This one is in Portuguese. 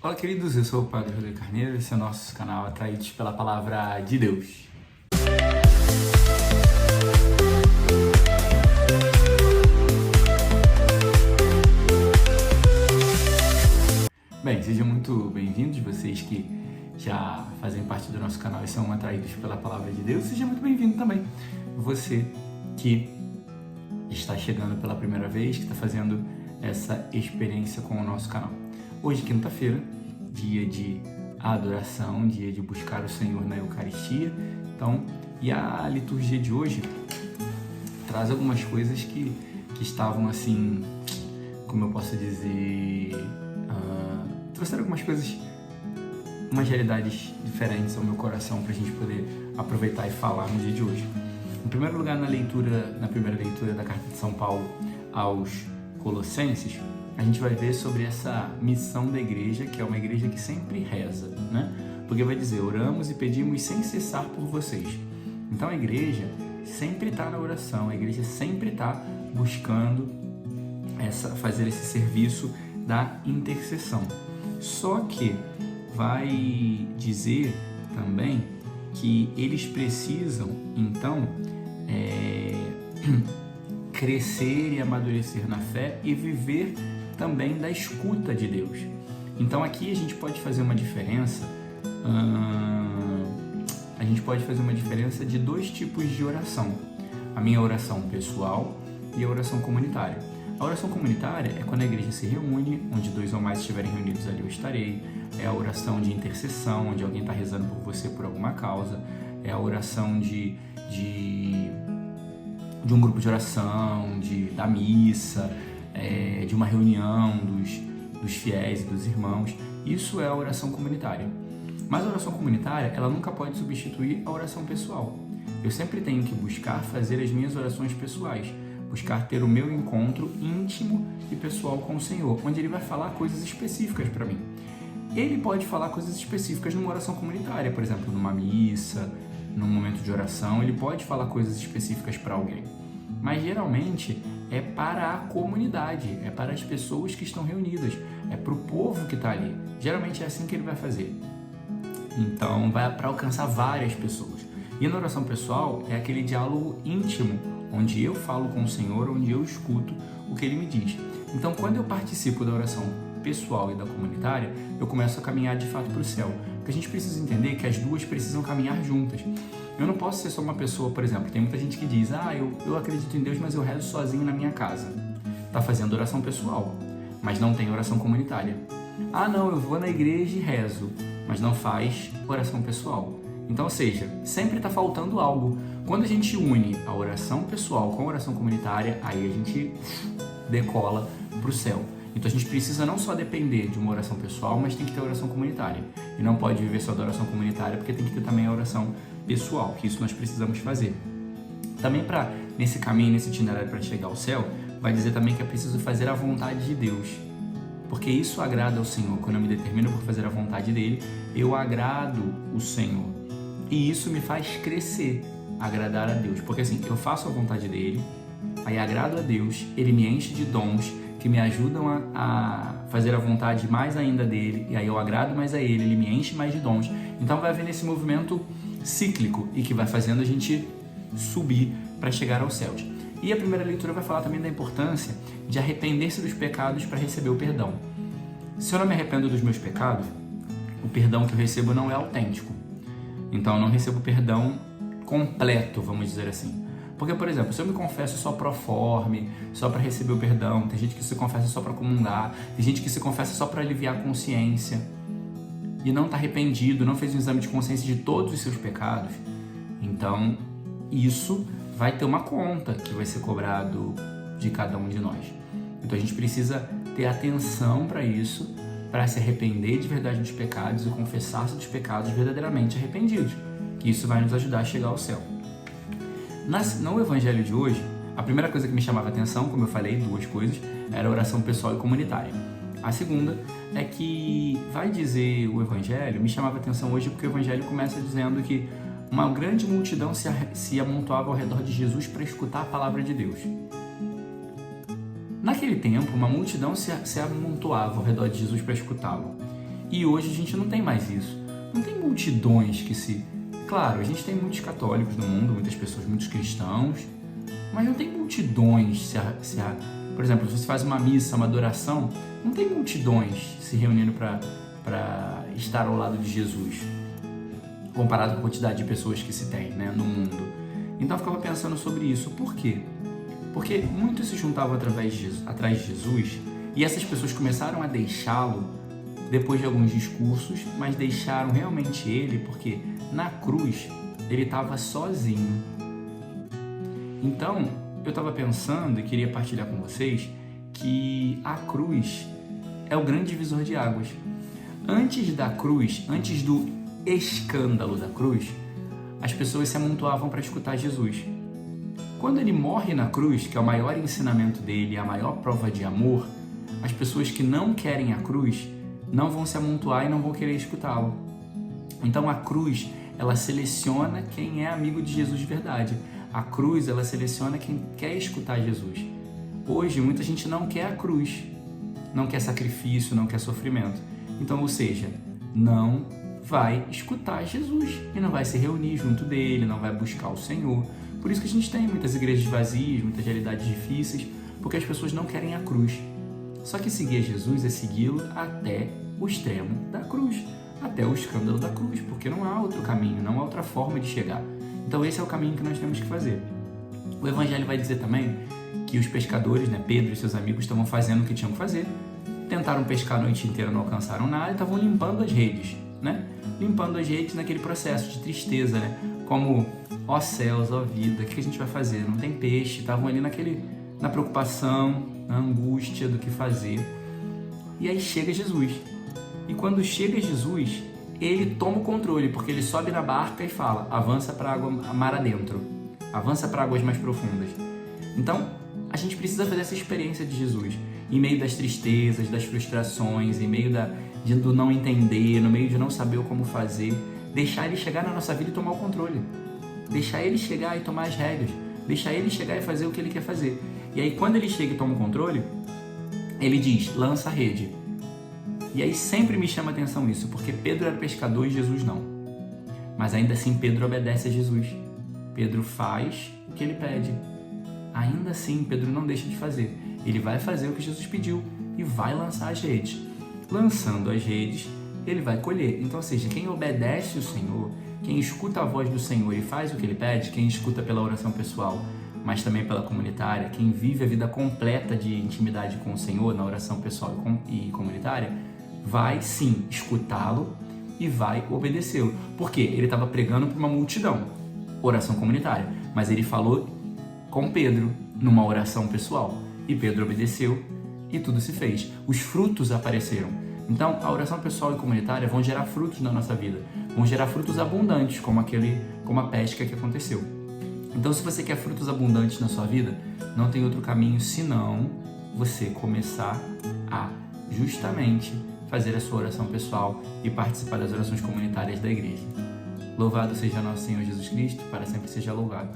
Olá, queridos, eu sou o Padre Rodrigo Carneiro, esse é o nosso canal Atraídos pela Palavra de Deus. Bem, sejam muito bem-vindos, vocês que já fazem parte do nosso canal e são atraídos pela Palavra de Deus, seja muito bem-vindo também. Você que está chegando pela primeira vez, que está fazendo essa experiência com o nosso canal. Hoje, quinta-feira, dia de adoração, dia de buscar o Senhor na Eucaristia. Então, e a liturgia de hoje traz algumas coisas que estavam assim, como eu posso dizer, trouxeram algumas coisas, umas realidades diferentes ao meu coração para a gente poder aproveitar e falar no dia de hoje. Em primeiro lugar, na primeira leitura da Carta de São Paulo aos Colossenses, a gente vai ver sobre essa missão da igreja, que é uma igreja que sempre reza, né? Porque vai dizer, oramos e pedimos sem cessar por vocês. Então a igreja sempre está na oração, a igreja sempre está buscando fazer esse serviço da intercessão. Só que vai dizer também que eles precisam, então, crescer e amadurecer na fé e viver também da escuta de Deus. Então aqui a gente pode fazer uma diferença, de dois tipos de oração. A minha oração pessoal e a oração comunitária. A oração comunitária é quando a igreja se reúne, onde 2 ou mais estiverem reunidos ali eu estarei. É a oração de intercessão, onde alguém está rezando por você por alguma causa. É a oração de um grupo de oração, da missa, de uma reunião dos fiéis e dos irmãos. Isso é a oração comunitária. Mas a oração comunitária, ela nunca pode substituir a oração pessoal. Eu sempre tenho que buscar fazer as minhas orações pessoais, buscar ter o meu encontro íntimo e pessoal com o Senhor, onde Ele vai falar coisas específicas para mim. Ele pode falar coisas específicas numa oração comunitária, por exemplo, numa missa, num momento de oração, Ele pode falar coisas específicas para alguém. Mas geralmente é para a comunidade, é para as pessoas que estão reunidas, é para o povo que está ali. Geralmente é assim que Ele vai fazer. Então vai para alcançar várias pessoas. E na oração pessoal é aquele diálogo íntimo, onde eu falo com o Senhor, onde eu escuto o que Ele me diz. Então quando eu participo da oração pessoal e da comunitária, eu começo a caminhar de fato para o céu. Porque a gente precisa entender que as duas precisam caminhar juntas. Eu não posso ser só uma pessoa, por exemplo, tem muita gente que diz, eu acredito em Deus, mas eu rezo sozinho na minha casa. Está fazendo oração pessoal, mas não tem oração comunitária. Não, eu vou na igreja e rezo, mas não faz oração pessoal. Então, ou seja, sempre está faltando algo. Quando a gente une a oração pessoal com a oração comunitária, aí a gente decola para o céu. Então a gente precisa não só depender de uma oração pessoal, mas tem que ter oração comunitária. E não pode viver só da oração comunitária, porque tem que ter também a oração pessoal, que isso nós precisamos fazer. Também nesse caminho, nesse itinerário para chegar ao céu, vai dizer também que é preciso fazer a vontade de Deus. Porque isso agrada ao Senhor. Quando eu me determino por fazer a vontade dEle, eu agrado o Senhor. E isso me faz crescer, agradar a Deus. Porque assim, eu faço a vontade dEle, aí agrado a Deus, Ele me enche de dons que me ajudam a fazer a vontade mais ainda dEle, e aí eu agrado mais a Ele me enche mais de dons. Então vai haver esse movimento cíclico e que vai fazendo a gente subir para chegar aos céus. E a primeira leitura vai falar também da importância de arrepender-se dos pecados para receber o perdão. Se eu não me arrependo dos meus pecados, o perdão que eu recebo não é autêntico. Então eu não recebo perdão completo, vamos dizer assim. Porque, por exemplo, se eu me confesso só pro forme, só para receber o perdão, tem gente que se confessa só para comungar, tem gente que se confessa só para aliviar a consciência e não está arrependido, não fez um exame de consciência de todos os seus pecados, então isso vai ter uma conta que vai ser cobrado de cada um de nós. Então a gente precisa ter atenção para isso, para se arrepender de verdade dos pecados e confessar-se dos pecados verdadeiramente arrependidos, que isso vai nos ajudar a chegar ao céu. No evangelho de hoje, a primeira coisa que me chamava a atenção, como eu falei, 2 coisas, era a oração pessoal e comunitária. A segunda é que vai dizer o evangelho, me chamava a atenção hoje porque o evangelho começa dizendo que uma grande multidão se amontoava ao redor de Jesus para escutar a palavra de Deus. Naquele tempo, uma multidão se amontoava ao redor de Jesus para escutá-lo. E hoje a gente não tem mais isso. Não tem multidões que se... Claro, a gente tem muitos católicos no mundo, muitas pessoas, muitos cristãos, mas não tem multidões. Por exemplo, se você faz uma missa, uma adoração, não tem multidões se reunindo para estar ao lado de Jesus, comparado com a quantidade de pessoas que se tem, né, no mundo. Então eu ficava pensando sobre isso. Por quê? Porque muitos se juntavam atrás de Jesus e essas pessoas começaram a deixá-lo depois de alguns discursos, mas deixaram realmente ele porque na cruz ele estava sozinho. Então eu estava pensando e queria partilhar com vocês que a cruz é o grande divisor de águas. Antes da cruz, antes do escândalo da cruz, as pessoas se amontoavam para escutar Jesus. Quando ele morre na cruz, que é o maior ensinamento dele, a maior prova de amor, as pessoas que não querem a cruz não vão se amontoar e não vão querer escutá-lo. Então a cruz, ela seleciona quem é amigo de Jesus de verdade. A cruz, ela seleciona quem quer escutar Jesus. Hoje, muita gente não quer a cruz, não quer sacrifício, não quer sofrimento. Então, ou seja, não vai escutar Jesus e não vai se reunir junto dele, não vai buscar o Senhor. Por isso que a gente tem muitas igrejas vazias, muitas realidades difíceis, porque as pessoas não querem a cruz. Só que seguir a Jesus é segui-lo até o extremo da cruz, até o escândalo da cruz, porque não há outro caminho, não há outra forma de chegar. Então esse é o caminho que nós temos que fazer. O Evangelho vai dizer também que os pescadores, né, Pedro e seus amigos, estavam fazendo o que tinham que fazer, tentaram pescar a noite inteira, não alcançaram nada e estavam limpando as redes, né? Limpando as redes naquele processo de tristeza, né? Como, ó céus, ó vida, o que a gente vai fazer? Não tem peixe, estavam ali na preocupação, na angústia do que fazer. E aí chega Jesus. E quando chega Jesus, ele toma o controle, porque ele sobe na barca e fala, avança para água mar adentro, avança para águas mais profundas. Então, a gente precisa fazer essa experiência de Jesus, em meio das tristezas, das frustrações, em meio do não entender, no meio de não saber como fazer, deixar ele chegar na nossa vida e tomar o controle, deixar ele chegar e tomar as rédeas, deixar ele chegar e fazer o que ele quer fazer. E aí, quando ele chega e toma o controle, ele diz, lança a rede. E aí sempre me chama a atenção isso, porque Pedro era pescador e Jesus não. Mas ainda assim Pedro obedece a Jesus. Pedro faz o que ele pede. Ainda assim Pedro não deixa de fazer. Ele vai fazer o que Jesus pediu e vai lançar as redes. Lançando as redes, ele vai colher. Então, ou seja, quem obedece o Senhor, quem escuta a voz do Senhor e faz o que ele pede, quem escuta pela oração pessoal, mas também pela comunitária, quem vive a vida completa de intimidade com o Senhor na oração pessoal e comunitária, vai sim escutá-lo e vai obedecê-lo. Por quê? Ele estava pregando para uma multidão, oração comunitária, mas ele falou com Pedro numa oração pessoal e Pedro obedeceu e tudo se fez. Os frutos apareceram. Então, a oração pessoal e comunitária vão gerar frutos na nossa vida, vão gerar frutos abundantes, como a pesca que aconteceu. Então, se você quer frutos abundantes na sua vida, não tem outro caminho senão você começar a justamente fazer a sua oração pessoal e participar das orações comunitárias da igreja. Louvado seja nosso Senhor Jesus Cristo, para sempre seja louvado.